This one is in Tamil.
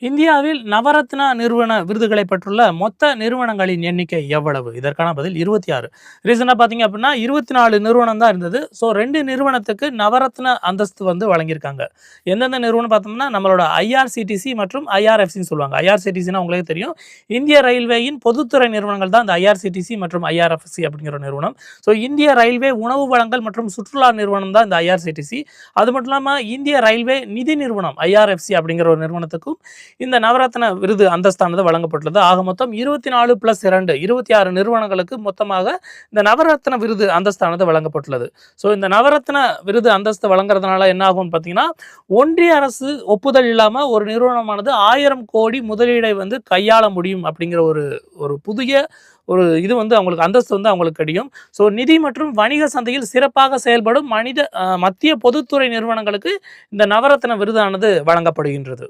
இந்தியாவில் நவரத்னா நிறுவன விருதுகளை பெற்றுள்ள மொத்த நிறுவனங்களின் எண்ணிக்கை எவ்வளவு? இதற்கான பதில் 26. ரீசனாக பார்த்தீங்க அப்படின்னா 24 நிறுவனம் தான் இருந்தது. ஸோ 2 நிறுவனத்துக்கு நவரத்ன அந்தஸ்து வழங்கியிருக்காங்க. எந்தெந்த நிறுவனம் பார்த்தோம்னா நம்மளோட ஐஆர்சிடிசி மற்றும் ஐஆர்எஃப்சின்னு சொல்லுவாங்க. ஐஆர்சிடிசினா உங்களுக்கு தெரியும், இந்திய ரயில்வேயின் பொதுத்துறை நிறுவனங்கள் தான் இந்த ஐஆர்சிடிசி மற்றும் ஐஆர்எஃப்சி அப்படிங்கிற நிறுவனம். ஸோ இந்திய ரயில்வே உணவு வழங்கல் மற்றும் சுற்றுலா நிறுவனம் தான் இந்த ஐஆர்சிடிசி. அது மட்டும் இல்லாமல் இந்திய ரயில்வே நிதி நிறுவனம் ஐஆர்எஃப்சி அப்படிங்கிற ஒரு நிறுவனத்துக்கும் இந்த நவரத்ன விருது அந்தஸ்தானது வழங்கப்பட்டுள்ளது. ஆக மொத்தம் 24 + 2 26 நிறுவனங்களுக்கு மொத்தமாக இந்த நவரத்ன விருது அந்தஸ்தானது வழங்கப்பட்டுள்ளது. ஸோ இந்த நவரத்ன விருது அந்தஸ்து வழங்குறதுனால என்ன ஆகும்னு பார்த்தீங்கன்னா, ஒன்றிய அரசு ஒப்புதல் இல்லாமல் ஒரு நிறுவனமானது 1000 கோடி முதலீடை கையாள முடியும் அப்படிங்கிற ஒரு புதிய இது அவங்களுக்கு அந்தஸ்து அவங்களுக்கு கிடைக்கும். ஸோ நிதி மற்றும் வணிக சந்தையில் சிறப்பாக செயல்படும் மத்திய பொதுத்துறை நிறுவனங்களுக்கு இந்த நவரத்ன விருதானது வழங்கப்படுகின்றது.